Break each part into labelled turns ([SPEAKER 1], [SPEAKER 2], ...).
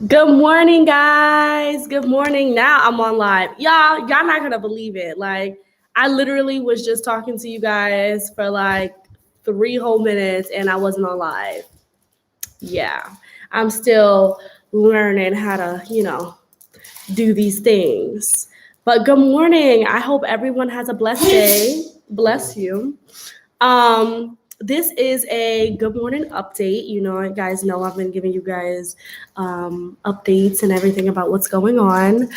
[SPEAKER 1] Good morning, guys. Good morning. Now I'm on live. Y'all not gonna believe it. Like, I literally was just talking to you guys for like 3 whole minutes and I wasn't on live. Yeah. I'm still learning how to, do these things. But good morning. I hope everyone has a blessed day. Bless you. This is a good morning update. You guys know I've been giving you guys updates and everything about what's going on.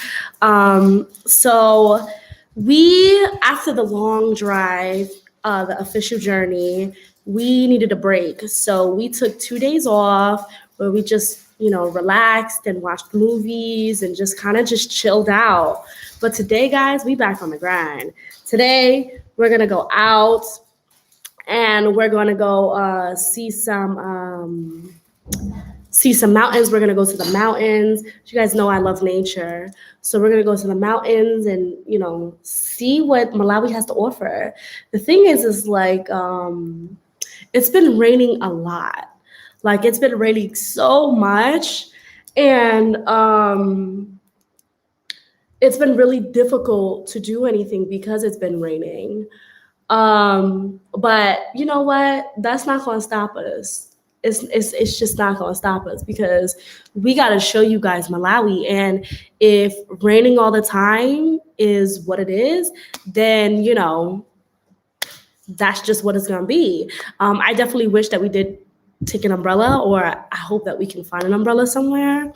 [SPEAKER 1] So we, after the long drive, the official journey, we needed a break. So we took 2 days off where we just, relaxed and watched movies and just kind of just chilled out. But today, guys, we back on the grind. Today, we're going to go out and we're going to go see some mountains. We're going to go to the mountains. You guys know I love nature. So we're going to go to the mountains and, see what Malawi has to offer. The thing is like, it's been raining a lot. Like, it's been raining so much. And it's been really difficult to do anything because it's been raining. But you know what? That's not going to stop us. It's just not going to stop us because we got to show you guys Malawi. And if raining all the time is what it is, then, that's just what it's going to be. I definitely wish that we did take an umbrella, or I hope that we can find an umbrella somewhere.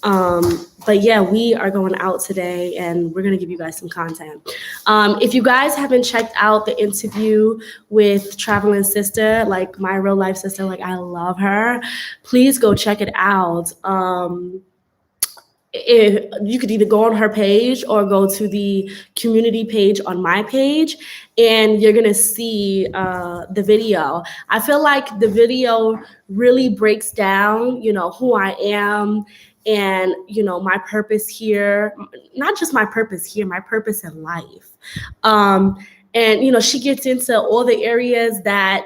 [SPEAKER 1] But yeah, we are going out today and we're going to give you guys some content. If you guys haven't checked out the interview with Traveling Sister, like my real life sister, like I love her, please go check it out. If you could either go on her page or go to the community page on my page, and you're gonna see the video. I feel like the video really breaks down, who I am and my purpose here. Not just my purpose here, my purpose in life. And she gets into all the areas that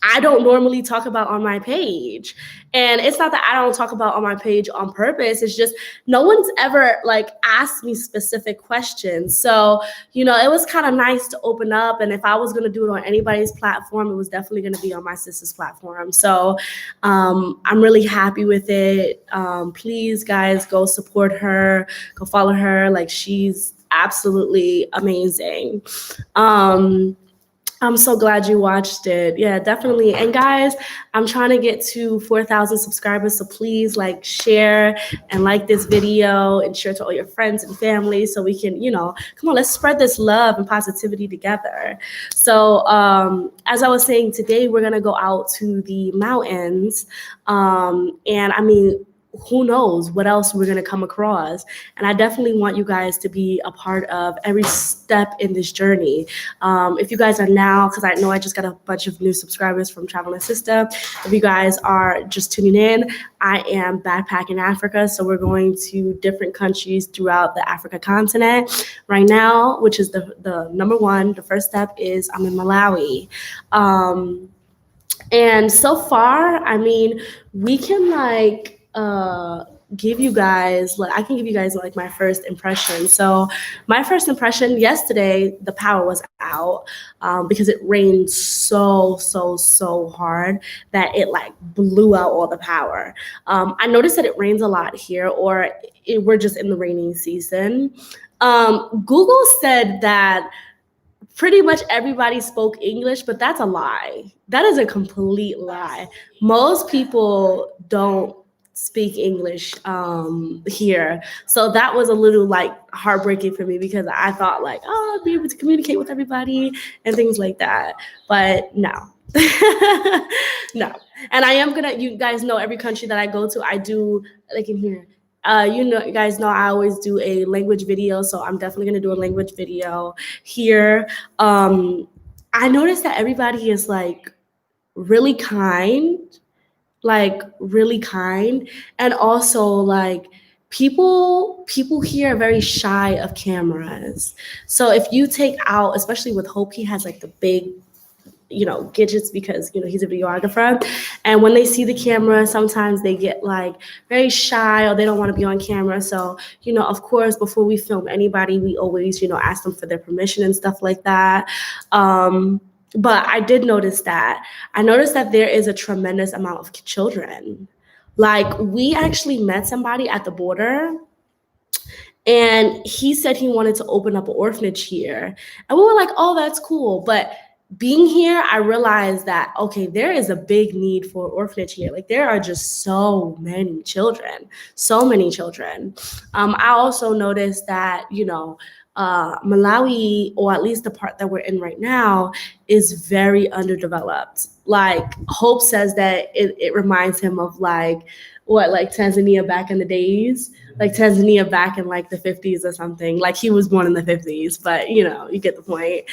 [SPEAKER 1] I don't normally talk about on my page. And it's not that I don't talk about on my page on purpose. It's just no one's ever like asked me specific questions. So, it was kind of nice to open up. And if I was going to do it on anybody's platform, it was definitely going to be on my sister's platform. So I'm really happy with it. Please, guys, go support her, go follow her. Like, she's absolutely amazing. I'm so glad you watched it. Yeah, definitely. And guys, I'm trying to get to 4,000 subscribers. So please share and like this video and share to all your friends and family so we can, come on, let's spread this love and positivity together. So as I was saying, today we're going to go out to the mountains. And I mean, who knows what else we're going to come across. And I definitely want you guys to be a part of every step in this journey. If you guys are now, because I know I just got a bunch of new subscribers from Traveling Sister. If you guys are just tuning in, I am backpacking Africa. So we're going to different countries throughout the Africa continent right now, which is the number one. The first step is I'm in Malawi. And so far, I mean, we can give you guys, I can give you guys my first impression. So my first impression yesterday, the power was out because it rained so hard that it blew out all the power. I noticed that it rains a lot here, or we're just in the rainy season. Google said that pretty much everybody spoke English, but that's a lie. That is a complete lie. Most people don't speak English here. So that was a little heartbreaking for me because I thought I'll be able to communicate with everybody and things like that. But no. No. And I am you guys know every country that I go to, I do in here. You guys know I always do a language video, so I'm definitely going to do a language video here. I noticed that everybody is really kind, and also people here are very shy of cameras. So if you take out, especially with Hope, he has the big gadgets because, he's a videographer. And when they see the camera, sometimes they get like very shy or they don't want to be on camera. So, of course, before we film anybody, we always, ask them for their permission and stuff like that. But I did notice that. I noticed that there is a tremendous amount of children. Like, we actually met somebody at the border, and he said he wanted to open up an orphanage here. And we were like, oh, that's cool. But being here, I realized that, okay, there is a big need for an orphanage here. Like, there are just so many children. I also noticed that, Malawi, or at least the part that we're in right now, is very underdeveloped. Like, Hope says that it reminds him of like Tanzania back in the days, like Tanzania back in like the 50s or something. Like, he was born in the 50s, but you get the point.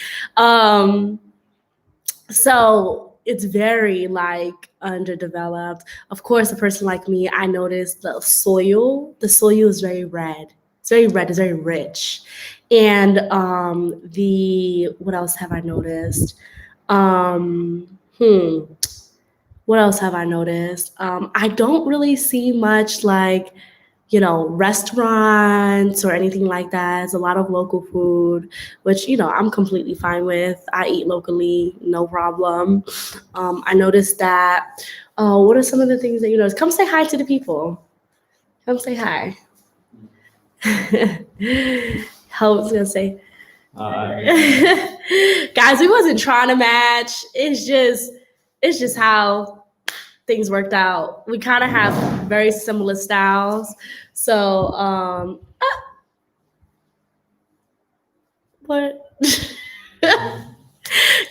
[SPEAKER 1] So it's very like underdeveloped. Of course, a person like me, I noticed the soil. The soil is very red. It's very red. It's very rich. And what else have I noticed? What else have I noticed? I don't really see much like, restaurants or anything like that. It's a lot of local food, which, I'm completely fine with. I eat locally, no problem. I noticed that. What are some of the things that you notice? Come say hi to the people. Come say hi. Hope's gonna say, guys, we wasn't trying to match. It's just how things worked out. We kind of have very similar styles. So, what?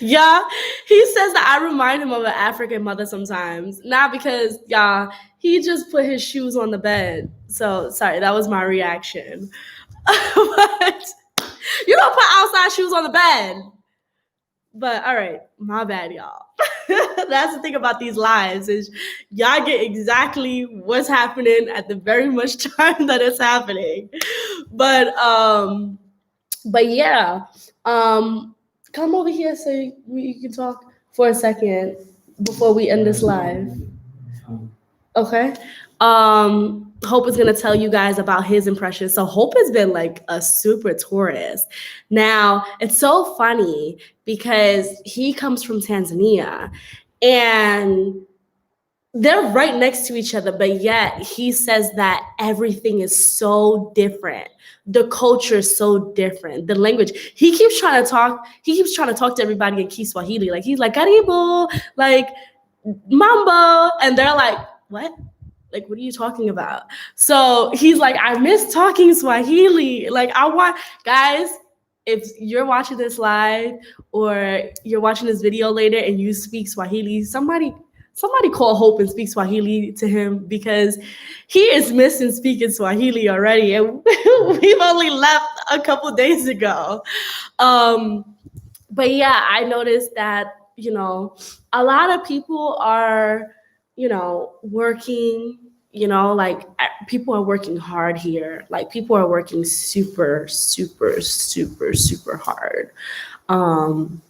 [SPEAKER 1] Yeah, he says that I remind him of an African mother sometimes. Not because, he just put his shoes on the bed. So, sorry, that was my reaction. But you don't put outside shoes on the bed. But all right, my bad, y'all. That's the thing about these lives is y'all get exactly what's happening at the very much time that it's happening. But yeah, come over here so you can talk for a second before we end this live. Okay. Hope is going to tell you guys about his impressions. So Hope has been like a super tourist. Now, it's so funny because he comes from Tanzania and they're right next to each other, but yet he says that everything is so different. The culture is so different. The language, he keeps trying to talk to everybody in Kiswahili. Like, he's like, Karibu, like, Mambo. And they're like, what? Like, what are you talking about? So he's like, I miss talking Swahili. Like, guys, if you're watching this live or you're watching this video later and you speak Swahili, somebody call Hope and speak Swahili to him because he is missing speaking Swahili already. And we've only left a couple days ago. But yeah, I noticed that, a lot of people are, working, like people are working hard here. Like, people are working super, super, super, super hard. And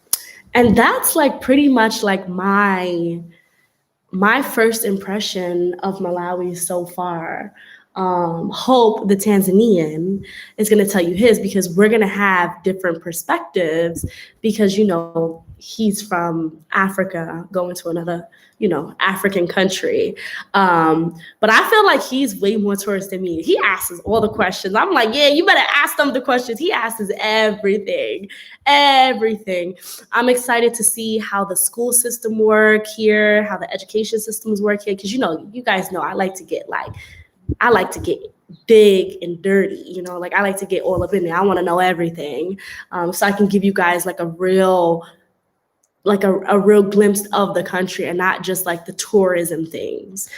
[SPEAKER 1] that's like pretty much like my first impression of Malawi so far. Hope, the Tanzanian, is going to tell you his because we're going to have different perspectives because, he's from Africa going to another, African country. But I feel like he's way more tourist than me. He asks all the questions. I'm like, yeah, you better ask them the questions. He asks everything. I'm excited to see how the school system work here, how the education systems work here. Because, you guys know I like to get big and dirty, like I like to get all up in there. I want to know everything. So I can give you guys like a real glimpse of the country and not just like the tourism things.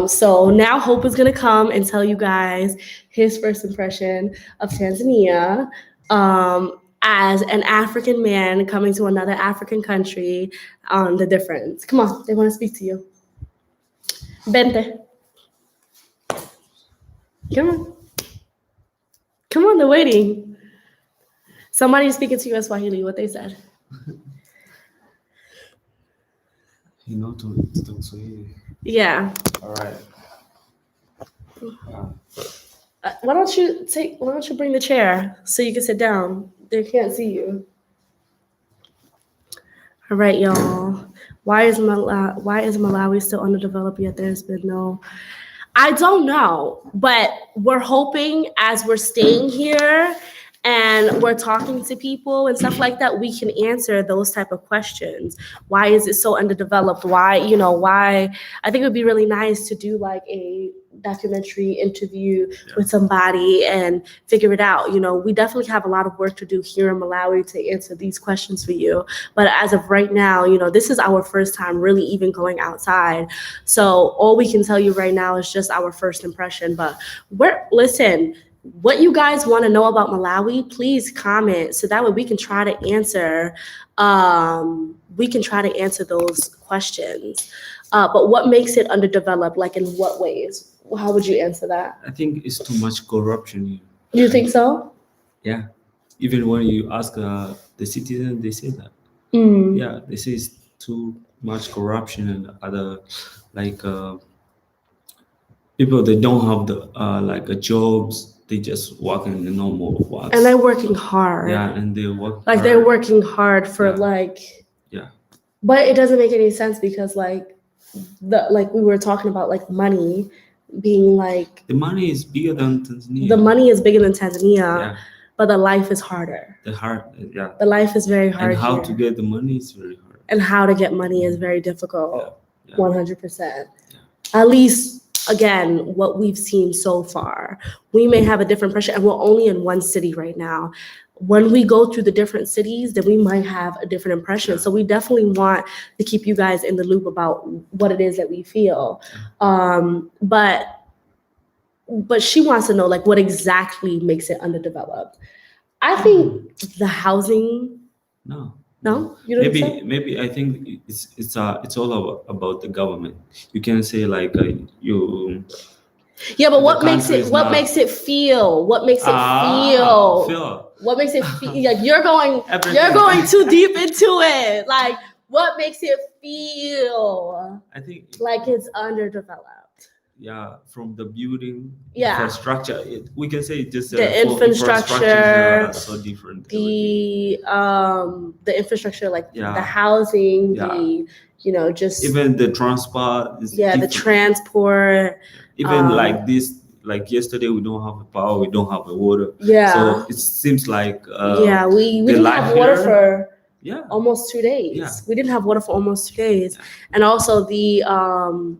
[SPEAKER 1] So now Hope is going to come and tell you guys his first impression of Tanzania as an African man coming to another African country, the difference. Come on, they want to speak to you. Bente. Come on, they're waiting. Somebody's speaking to you in Swahili, what they said.
[SPEAKER 2] to talk Swahili.
[SPEAKER 1] Yeah.
[SPEAKER 2] All right.
[SPEAKER 1] Why don't you bring the chair so you can sit down? They can't see you. All right, y'all. Why is Malawi still underdeveloped yet there's been no? I don't know, but we're hoping as we're staying here and we're talking to people and stuff like that, we can answer those type of questions. Why is it so underdeveloped? Why? I think it would be really nice to do like a documentary interview with somebody and figure it out. We definitely have a lot of work to do here in Malawi to answer these questions for you. But as of right now, this is our first time really even going outside. So all we can tell you right now is just our first impression. But listen, what you guys want to know about Malawi, please comment so that way we can try to answer. Those questions. But what makes it underdeveloped? Like in what ways? How would you answer that?
[SPEAKER 2] I think it's too much corruption.
[SPEAKER 1] You think so?
[SPEAKER 2] Yeah. Even when you ask the citizens, they say that. Yeah, they say it's too much corruption and other like people that don't have the jobs. They just work in the normal work.
[SPEAKER 1] And they're working hard.
[SPEAKER 2] Yeah, and they work
[SPEAKER 1] like
[SPEAKER 2] hard.
[SPEAKER 1] They're working hard for
[SPEAKER 2] Yeah.
[SPEAKER 1] But it doesn't make any sense because we were talking about like money being like
[SPEAKER 2] the money is bigger than Tanzania.
[SPEAKER 1] The money is bigger than Tanzania, but the life is harder. The life is very hard.
[SPEAKER 2] And how
[SPEAKER 1] here.
[SPEAKER 2] to get the money is very hard.
[SPEAKER 1] And how to get money is very difficult. 100%.
[SPEAKER 2] Yeah.
[SPEAKER 1] At least, again, what we've seen so far. We may have a different pressure, and we're only in one city right now. When we go through the different cities, then we might have a different impression. So we definitely want to keep you guys in the loop about what it is that we feel. But she wants to know like what exactly makes it underdeveloped. I think the housing.
[SPEAKER 2] No,
[SPEAKER 1] you don't think so?
[SPEAKER 2] Maybe I think it's all about the government. You can say like you.
[SPEAKER 1] Yeah, but what makes it feel? What makes it feel? What makes it feel? Like you're going too deep into it. Like what makes it feel?
[SPEAKER 2] I think
[SPEAKER 1] like it's underdeveloped.
[SPEAKER 2] Yeah, from the building,
[SPEAKER 1] infrastructure.
[SPEAKER 2] We can say just
[SPEAKER 1] the infrastructure
[SPEAKER 2] are so different.
[SPEAKER 1] The infrastructure, like the housing, just
[SPEAKER 2] even the transport. Is
[SPEAKER 1] the transport.
[SPEAKER 2] Even like this. Like yesterday, we don't have a power, we don't have a water.
[SPEAKER 1] Yeah.
[SPEAKER 2] So it seems like
[SPEAKER 1] we didn't have water for almost 2 days.
[SPEAKER 2] Yeah.
[SPEAKER 1] We didn't have water for almost 2 days. Yeah. And also the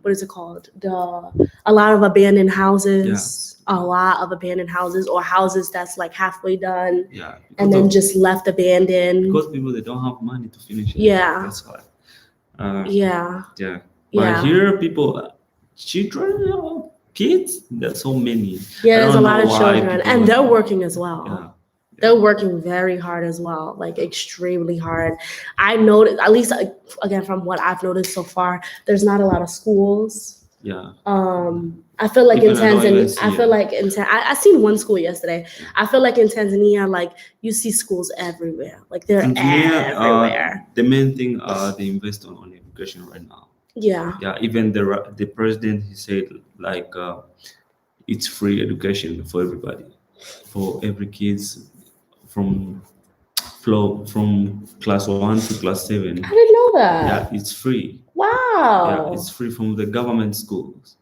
[SPEAKER 1] what is it called? A lot of abandoned houses. Yeah. A lot of abandoned houses or houses that's like halfway done.
[SPEAKER 2] Yeah.
[SPEAKER 1] And then just left abandoned.
[SPEAKER 2] Because people they don't have money to finish it.
[SPEAKER 1] Yeah.
[SPEAKER 2] That's why.
[SPEAKER 1] Yeah.
[SPEAKER 2] But here people children. Kids, there's so many.
[SPEAKER 1] Yeah, there's a lot of children, and they're working as well.
[SPEAKER 2] Yeah.
[SPEAKER 1] They're working very hard as well, like extremely hard. I noticed, at least again from what I've noticed so far, there's not a lot of schools.
[SPEAKER 2] Yeah.
[SPEAKER 1] I feel like in Tanzania, I seen one school yesterday. I feel like in Tanzania, like you see schools everywhere, like they're everywhere.
[SPEAKER 2] The main thing, they invest on education right now.
[SPEAKER 1] Yeah.
[SPEAKER 2] Yeah. Even the president, he said like it's free education for everybody, for every kids from class 1 to class 7.
[SPEAKER 1] I didn't know that.
[SPEAKER 2] Yeah, it's free.
[SPEAKER 1] Wow.
[SPEAKER 2] Yeah, it's free from the government schools.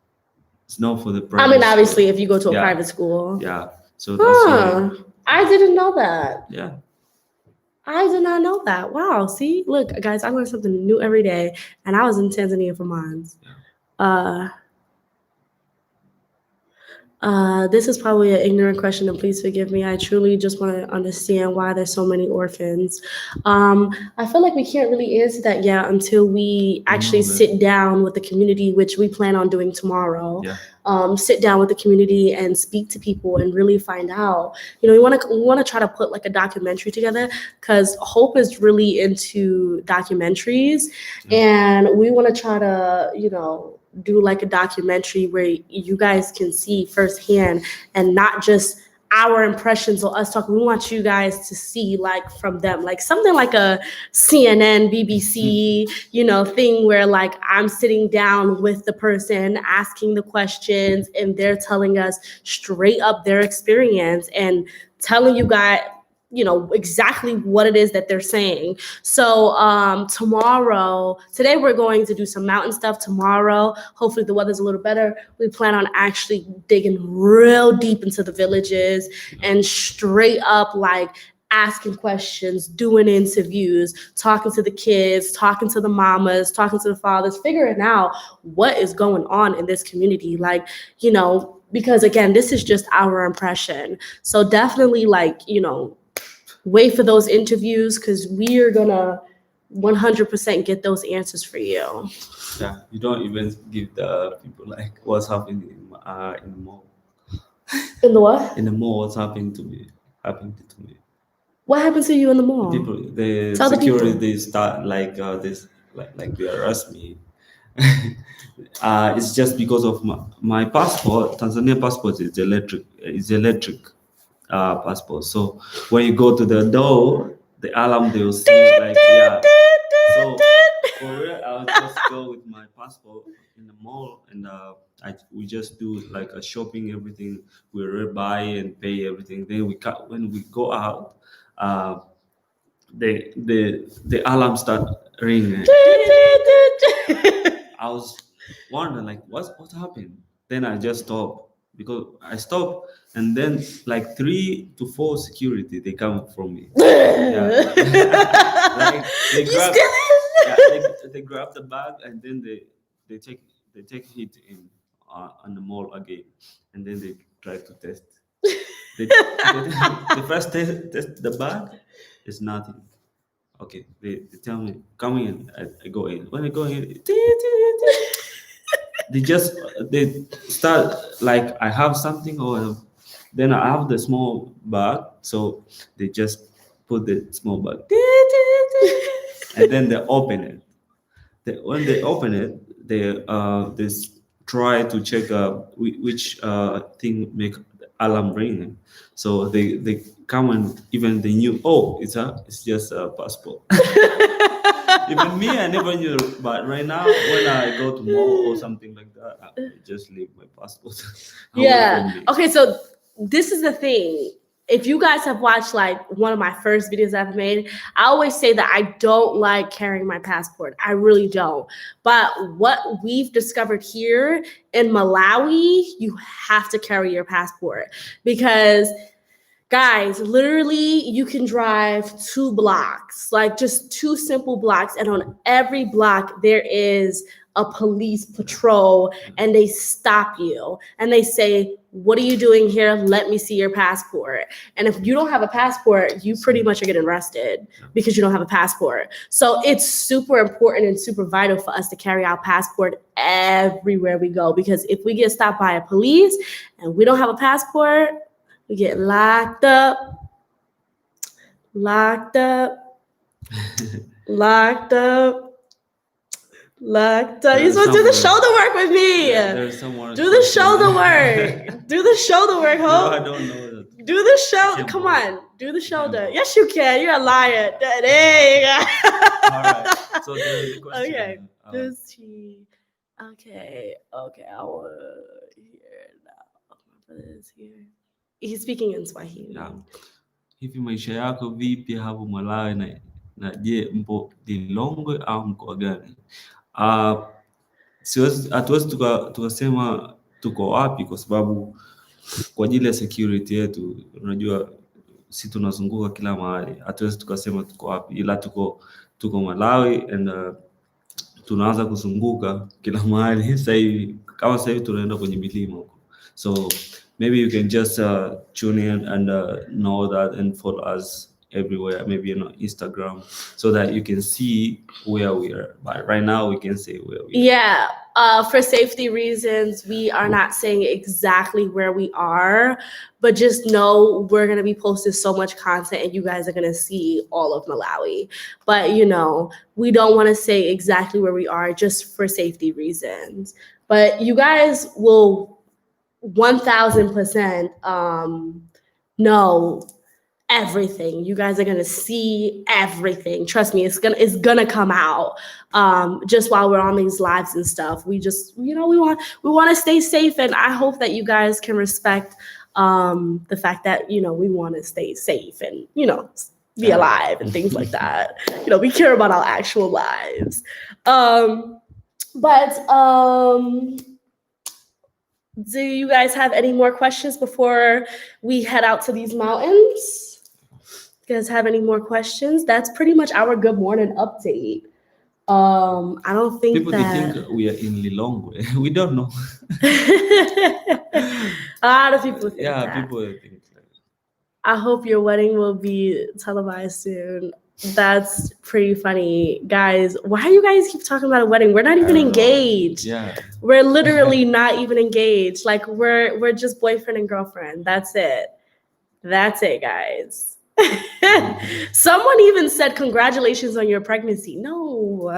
[SPEAKER 2] It's not for the private.
[SPEAKER 1] I mean, obviously, if you go to a private school.
[SPEAKER 2] Yeah. So that's
[SPEAKER 1] I didn't know that.
[SPEAKER 2] Yeah.
[SPEAKER 1] I did not know that. Wow. See, look, guys, I learn something new every day, and I was in Tanzania for months. Yeah. This is probably an ignorant question, and please forgive me. I truly just want to understand why there's so many orphans. I feel like we can't really answer that yet until we actually sit down with the community, which we plan on doing tomorrow.
[SPEAKER 2] Yeah.
[SPEAKER 1] Sit down with the community and speak to people and really find out. We want to try to put like a documentary together because Hope is really into documentaries, and we want to try to do like a documentary where you guys can see firsthand and not just our impressions or us talking. We want you guys to see like from them, like something like a CNN, BBC, thing where like I'm sitting down with the person asking the questions and they're telling us straight up their experience and telling you guys, exactly what it is that they're saying. So today we're going to do some mountain stuff. Tomorrow, hopefully the weather's a little better. We plan on actually digging real deep into the villages and straight up like asking questions, doing interviews, talking to the kids, talking to the mamas, talking to the fathers, figuring out what is going on in this community. Like, because again, this is just our impression. So definitely like, wait for those interviews because we are gonna 100% get those answers for you.
[SPEAKER 2] Yeah, you don't even give the people like what's happening in the mall.
[SPEAKER 1] In the what?
[SPEAKER 2] In the mall, what's happening to me?
[SPEAKER 1] What happened to you in the mall?
[SPEAKER 2] People, the
[SPEAKER 1] Tell
[SPEAKER 2] security,
[SPEAKER 1] the
[SPEAKER 2] they start like this, like they arrest me. It's just because of my passport. Tanzania passport is electric passport. So when you go to the door, the alarm they will see like So for real, I'll just go with my passport in the mall and we just do like a shopping, everything. We buy and pay everything. Then when we go out, the alarm start ringing. I was wondering like what happened. Then I just stopped because I stopped and then like 3 to 4 security they come from me. Yeah. Like they grab the bag and then they take it in on the mall again and then they try to test. They first test the bag, it's nothing. Okay, they tell me come in. I go in. When I go in, they start like I have something or then I have the small bag, so they just put the small bag and then they open it. When they open it, they try to check which thing make the alarm ringing. So they come and even they knew it's just a passport. Even me, I never knew. But right now, when I go to mall or something like that, I just leave my passport.
[SPEAKER 1] Yeah. Okay, so this is the thing. If you guys have watched like one of my first videos I've made, I always say that I don't like carrying my passport. I really don't. But what we've discovered here in Malawi, you have to carry your passport because guys, literally, you can drive 2 blocks, like just 2 simple blocks. And on every block, there is a police patrol and they stop you and they say, what are you doing here? Let me see your passport. And if you don't have a passport, you pretty much are getting arrested because you don't have a passport. So it's super important and super vital for us to carry our passport everywhere we go because if we get stopped by a police and we don't have a passport, we get locked up. You supposed to do the shoulder work with me.
[SPEAKER 2] Yeah, there's someone.
[SPEAKER 1] Do the shoulder work. Do the shoulder work,
[SPEAKER 2] No,
[SPEAKER 1] Hope.
[SPEAKER 2] I don't know that.
[SPEAKER 1] Do the shoulder. Come on. Do the shoulder. Yes, you can. You're a liar. There you go.
[SPEAKER 2] All right. So the question.
[SPEAKER 1] Okay. Does he? Okay. I want to hear now. My brother is here. He's speaking in Swahili.
[SPEAKER 2] Yeah. Hivi maisha yako vipi hapo Malawi na je mpo Lilongwe au mkoa gani? Hatuwezi tukasema tuko wapi kwa sababu kwa ajili ya security yetu, unajua si tunazunguka kila mahali, hatuwezi tukasema tuko wapi, ila tuko Malawi and tunaanza kuzunguka kila mahali sasa hivi. Kama sasa hivi tunaenda kwenye milima huko, so maybe you can just tune in and know that and follow us everywhere, maybe on Instagram, so that you can see where we are. But right now we can say where we are.
[SPEAKER 1] Yeah. For safety reasons, we are not saying exactly where we are, but just know we're going to be posting so much content and you guys are going to see all of Malawi. But, we don't want to say exactly where we are just for safety reasons. But you guys will 1000% No, everything. You guys are gonna see everything. Trust me, it's gonna come out. Just while we're on these lives and stuff, we just we want to stay safe, and I hope that you guys can respect the fact that we want to stay safe and be alive and things like that. We care about our actual lives. But do you guys have any more questions before we head out to these mountains? You guys have any more questions? That's pretty much our good morning update. I don't think
[SPEAKER 2] people
[SPEAKER 1] that
[SPEAKER 2] think we are in Lilongwe. We don't know.
[SPEAKER 1] a lot of people think
[SPEAKER 2] Yeah,
[SPEAKER 1] that.
[SPEAKER 2] people think like.
[SPEAKER 1] I hope your wedding will be televised soon. That's pretty funny. Guys, why do you guys keep talking about a wedding? We're not even engaged.
[SPEAKER 2] Yeah.
[SPEAKER 1] We're literally not even engaged. Like we're just boyfriend and girlfriend. That's it. That's it, guys. Someone even said congratulations on your pregnancy. No,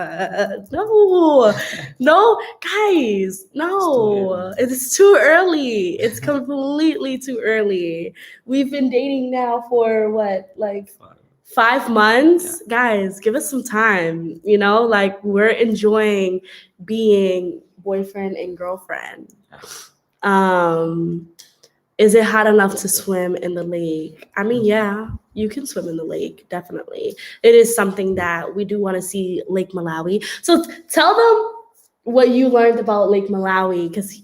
[SPEAKER 1] guys, no. It's too early. It's completely too early. We've been dating now for what, like 5 months? Yeah. Guys, give us some time. Like we're enjoying being boyfriend and girlfriend. Is it hot enough to swim in the lake? I mean, yeah, you can swim in the lake, definitely. It is something that we do want to see, Lake Malawi. So tell them what you learned about Lake Malawi, because,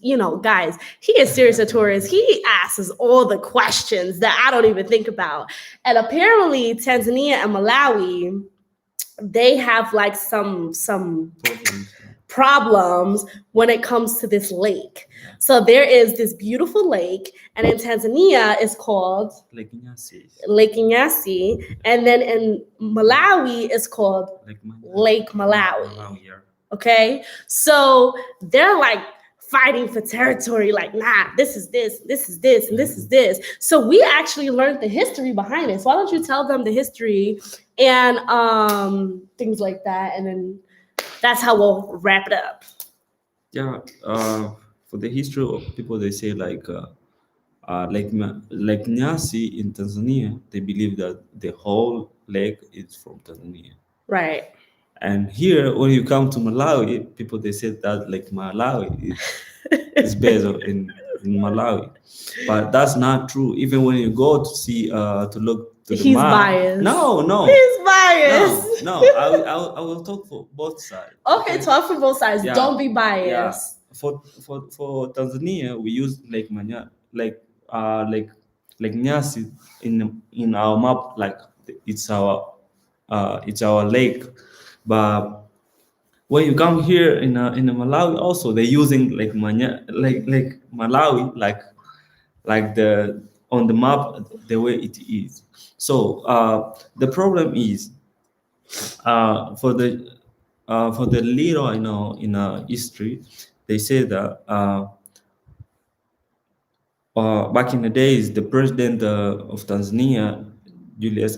[SPEAKER 1] guys, he is serious a tourist. He asks all the questions that I don't even think about. And apparently Tanzania and Malawi, they have like some problems when it comes to this lake. So there is this beautiful lake, and in Tanzania it's called Lake Nyasi, and then in Malawi it's called Lake Malawi. Okay, so they're like fighting for territory, like, nah, this is this, and this is this. So we actually learned the history behind it. So why don't you tell them the history and things like that, and then that's how we'll wrap it up.
[SPEAKER 2] Yeah, for the history of people, they say like Nyasi in Tanzania, they believe that the whole lake is from Tanzania.
[SPEAKER 1] Right.
[SPEAKER 2] And here, when you come to Malawi, people they say that like Malawi is based in Malawi, but that's not true. Even when you go to see to look to the map,
[SPEAKER 1] biased.
[SPEAKER 2] No,
[SPEAKER 1] he's biased.
[SPEAKER 2] No. I will talk for both sides.
[SPEAKER 1] Okay, talk for both sides. Yeah. Don't be biased.
[SPEAKER 2] Yeah. For Tanzania, we use Lake Nyasi in our map, like it's our lake. But when you come here in Malawi, also they're using like Malawi, like the on the map the way it is. So the problem is for the little I know in history, they say that back in the days, the president of Tanzania, Julius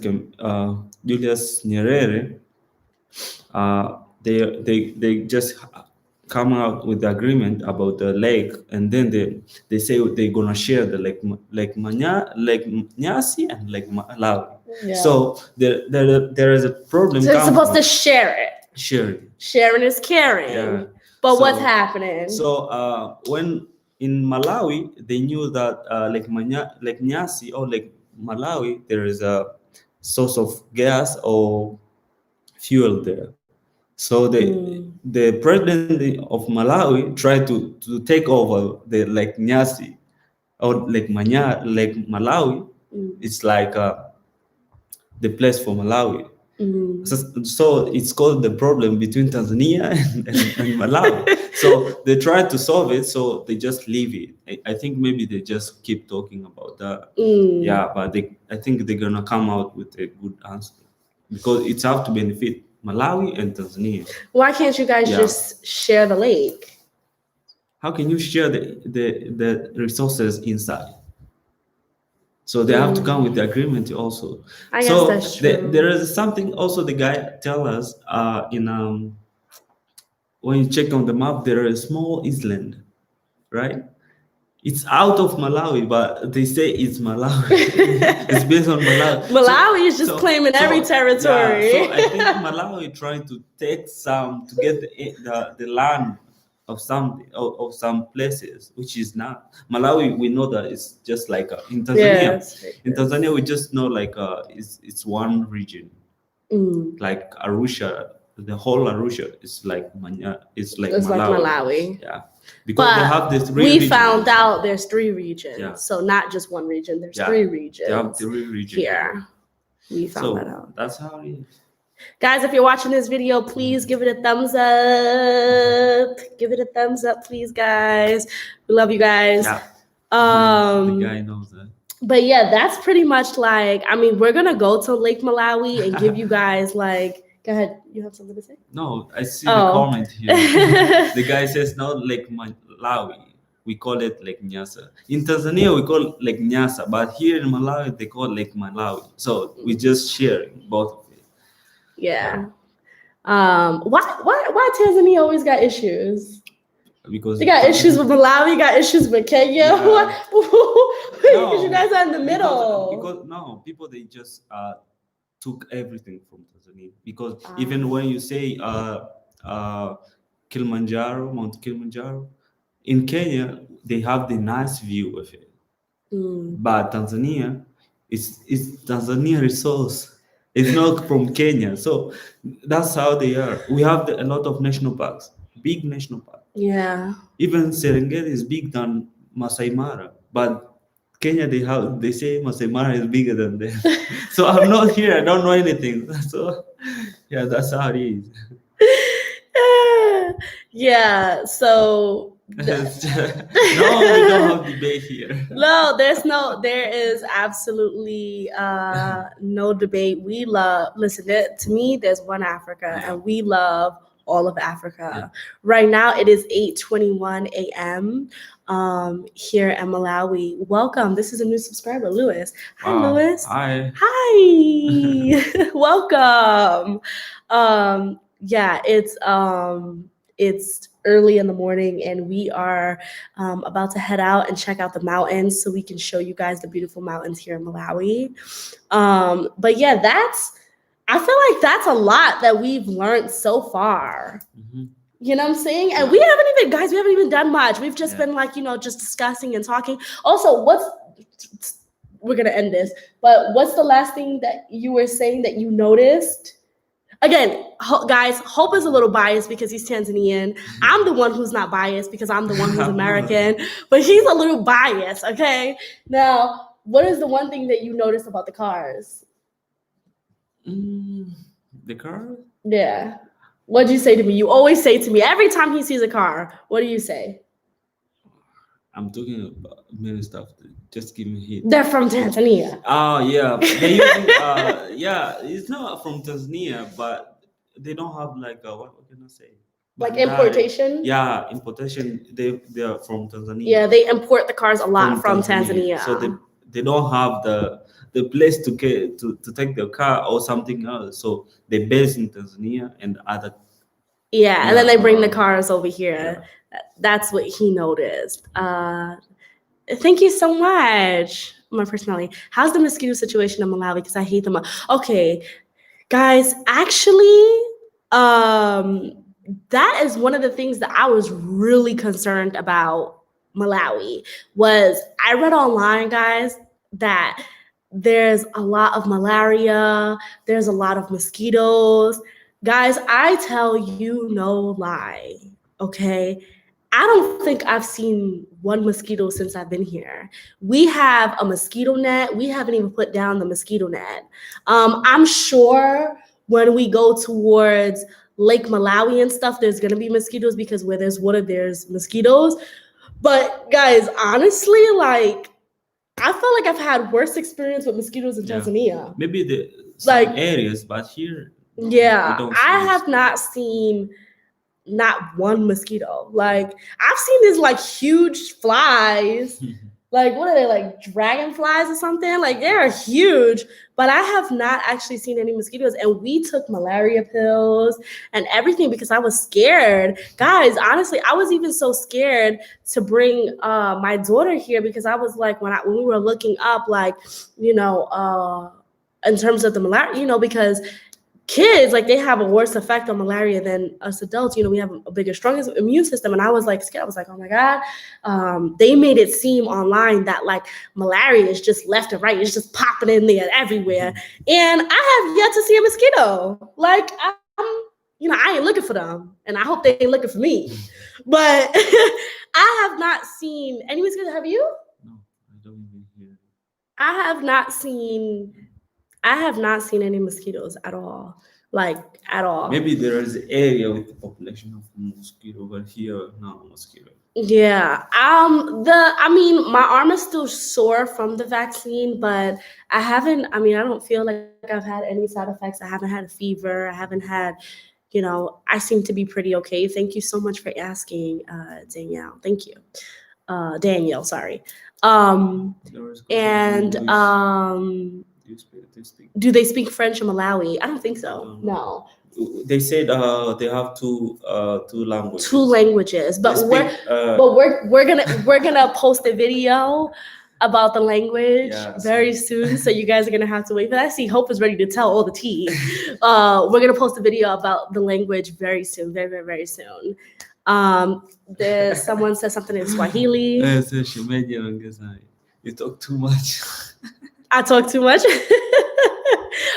[SPEAKER 2] Nyerere, they just come out with the agreement about the lake, and then they say they're gonna share the Lake Nyasi and Lake Malawi. Yeah. So there is a problem.
[SPEAKER 1] So they're supposed to share it.
[SPEAKER 2] Sharing
[SPEAKER 1] is caring. Yeah. But so, what's happening?
[SPEAKER 2] So when in Malawi, they knew that Lake Nyasi or Lake Malawi, there is a source of gas or fuel there. So the president of Malawi tried to take over the Lake Nyasi or Lake Malawi. It's like the place for Malawi. So it's called the problem between Tanzania and Malawi. So they try to solve it, so they just leave it. I think maybe they just keep talking about that. Yeah, but I think they're gonna come out with a good answer because it's have to benefit Malawi and Tanzania.
[SPEAKER 1] Why can't you guys just share the lake?
[SPEAKER 2] How can you share the resources inside? So they have to come with the agreement also.
[SPEAKER 1] I guess that's true.
[SPEAKER 2] There is something also the guy tell us when you check on the map, there is a small island, right? It's out of Malawi, but they say it's Malawi. It's based on Malawi.
[SPEAKER 1] Malawi is just claiming every territory.
[SPEAKER 2] Yeah, so I think Malawi trying to take some to get the land of some places, which is not Malawi. We know that it's just like in Tanzania.
[SPEAKER 1] Yes.
[SPEAKER 2] In Tanzania, we just know like it's one region, like Arusha. The whole Arusha is like it's like
[SPEAKER 1] It's
[SPEAKER 2] Malawi.
[SPEAKER 1] like Malawi.
[SPEAKER 2] Yeah, because they have this three
[SPEAKER 1] we
[SPEAKER 2] regions.
[SPEAKER 1] found out there's 3 regions.
[SPEAKER 2] Yeah.
[SPEAKER 1] So not just one region. There's
[SPEAKER 2] Yeah.
[SPEAKER 1] 3 regions.
[SPEAKER 2] They have 3 regions
[SPEAKER 1] here. We found that out.
[SPEAKER 2] That's how it is.
[SPEAKER 1] Guys, if you're watching this video, please give it a thumbs up. Give it a thumbs up, please, guys. We love you guys.
[SPEAKER 2] Yeah. The guy knows that.
[SPEAKER 1] But yeah, that's pretty much like, I mean, we're gonna go to Lake Malawi and give you guys like, go ahead, you have something to say?
[SPEAKER 2] No, I see the comment here. The guy says no Lake Malawi. We call it Lake Nyasa. In Tanzania, we call it Lake Nyasa, but here in Malawi, they call it Lake Malawi. So we just share both of it.
[SPEAKER 1] Yeah. Why Tanzania always got issues?
[SPEAKER 2] Because
[SPEAKER 1] they got issues with Malawi, got issues with Kenya.
[SPEAKER 2] Yeah.
[SPEAKER 1] Because you guys are in the middle.
[SPEAKER 2] Because people they just took everything from Tanzania. Because even when you say Kilimanjaro, Mount Kilimanjaro, in Kenya they have the nice view of it. But Tanzania is Tanzania resource. It's not from Kenya. So that's how they are. We have a lot of national parks, big national parks.
[SPEAKER 1] Yeah.
[SPEAKER 2] Even Serengeti is big than Masai Mara, but Kenya they say Masai Mara is bigger than them. So I'm not here. I don't know anything. So yeah, that's how it is.
[SPEAKER 1] Yeah. So
[SPEAKER 2] No, we don't have debate here.
[SPEAKER 1] No, there is absolutely no debate. We love, to me, there's one Africa, and we love all of Africa. Yeah. Right now, it is 8:21 a.m. Here in Malawi. Welcome. This is a new subscriber, Lewis. Hi, Lewis.
[SPEAKER 2] Hi.
[SPEAKER 1] Hi. Welcome. Yeah, it's early in the morning, and we are about to head out and check out the mountains so we can show you guys the beautiful mountains here in Malawi. But yeah, I feel like that's a lot that we've learned so far. You know what I'm saying? And we haven't even done much. We've just been like, just discussing and talking. Also, we're going to end this, but what's the last thing that you were saying that you noticed? Again, guys, Hope is a little biased because he's Tanzanian. I'm the one who's not biased because I'm the one who's American, but he's a little biased, okay? Now, what is the one thing that you noticed about the cars?
[SPEAKER 2] The car?
[SPEAKER 1] Yeah. What'd you say to me? You always say to me, every time he sees a car, what do you say?
[SPEAKER 2] I'm talking about many stuff. Just give me a hint.
[SPEAKER 1] They're from Tanzania.
[SPEAKER 2] Oh, yeah. They using, it's not from Tanzania, but they don't have like, what can I say?
[SPEAKER 1] Like importation?
[SPEAKER 2] Yeah, importation. They are from Tanzania.
[SPEAKER 1] Yeah, they import the cars a lot from Tanzania.
[SPEAKER 2] So they don't have the place to take the car or something else. So they base in Tanzania and other.
[SPEAKER 1] Yeah, and then they bring the cars over here. Yeah. That's what he noticed. Thank you so much, my personality. How's the mosquito situation in Malawi? Because I hate them. Okay, guys, actually, that is one of the things that I was really concerned about Malawi. Was I read online, guys, that there's a lot of malaria, there's a lot of mosquitoes. Guys, I tell you no lie, okay? I don't think I've seen one mosquito since I've been here. We have a mosquito net. We haven't even put down the mosquito net. I'm sure when we go towards Lake Malawi and stuff, there's going to be mosquitoes because where there's water, there's mosquitoes. But guys, honestly, like, I feel like I've had worse experience with mosquitoes in Tanzania.
[SPEAKER 2] Maybe some areas, but here,
[SPEAKER 1] yeah, I have not seen not one mosquito. Like, I've seen these like huge flies, Like, what are they, like dragonflies or something? Like, they're huge, but I have not actually seen any mosquitoes. And we took malaria pills and everything because I was scared. Guys, honestly, I was even so scared to bring my daughter here because I was like, when we were looking up, like, in terms of the malaria, because kids, like, they have a worse effect on malaria than us adults. We have a bigger, strongest immune system. And I was like scared. I was like, oh my God. They made it seem online that like malaria is just left and right. It's just popping in there everywhere. And I have yet to see a mosquito. Like, I ain't looking for them. And I hope they ain't looking for me. But I have not seen any mosquitoes. Have you?
[SPEAKER 2] No, I don't even hear it.
[SPEAKER 1] I have not seen any mosquitoes at all. Like, at all.
[SPEAKER 2] Maybe there is an area with the population of mosquito, but here no mosquito.
[SPEAKER 1] Yeah. My arm is still sore from the vaccine, but I don't feel like I've had any side effects. I haven't had a fever. I haven't had, I seem to be pretty okay. Thank you so much for asking, Danielle. Thank you. Danielle, sorry. Do they speak French in Malawi? I don't think so. No.
[SPEAKER 2] They said they have two languages.
[SPEAKER 1] Two languages, but we're gonna post a video about the language very soon. So you guys are gonna have to wait for that. I see Hope is ready to tell all the tea. We're gonna post a video about the language very soon, very, very, very soon. There's someone said something in Swahili.
[SPEAKER 2] You talk too much.
[SPEAKER 1] I talk too much.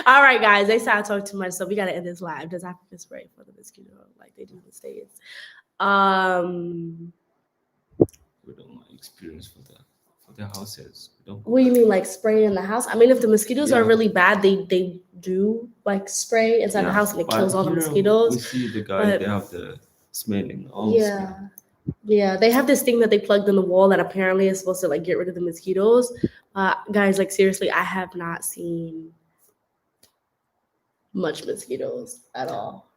[SPEAKER 1] All right, guys. They say I talk too much, so we gotta end this live. Does Africa spray for the mosquito like they do in the States?
[SPEAKER 2] We don't have experience for the houses.
[SPEAKER 1] What do you mean, like spray in the house? I mean, if the mosquitoes are really bad, they do like spray inside the house and it kills all the mosquitoes.
[SPEAKER 2] We see the guys, they have the smelling.
[SPEAKER 1] Yeah, they have this thing that they plugged in the wall that apparently is supposed to like get rid of the mosquitoes. Guys, like seriously, I have not seen much mosquitoes at all.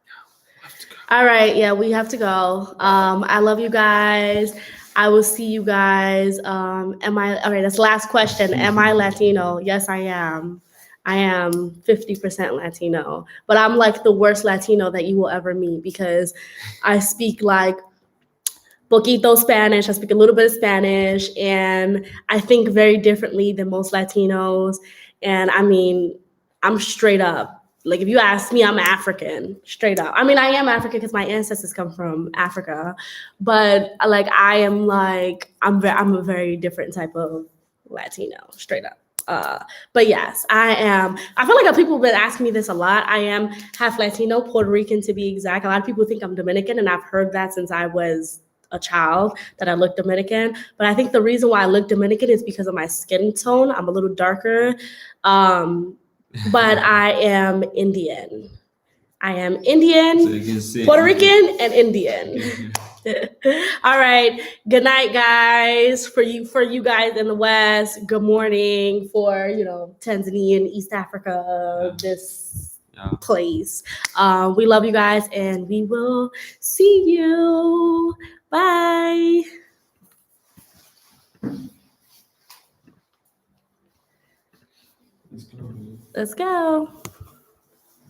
[SPEAKER 1] All right, yeah, we have to go. I love you guys. I will see you guys. All right, that's the last question. Am I Latino? Yes, I am. I am 50% Latino, but I'm like the worst Latino that you will ever meet because I speak like poquito Spanish. I speak a little bit of Spanish, and I think very differently than most Latinos. And I mean, I'm straight up. Like, if you ask me, I'm African, straight up. I mean, I am African because my ancestors come from Africa, but like, I'm a very different type of Latino, straight up. But yes, I am. I feel like people have been asking me this a lot. I am half Latino, Puerto Rican to be exact. A lot of people think I'm Dominican, and I've heard that since I was a child that I look Dominican. But I think the reason why I look Dominican is because of my skin tone. I'm a little darker. But I am Indian. I am Indian, so Puerto Rican, and Indian. All right. Good night, guys. For you guys in the West, good morning for, Tanzania and East Africa, this place. We love you guys, and we will see you. Bye. Let's go.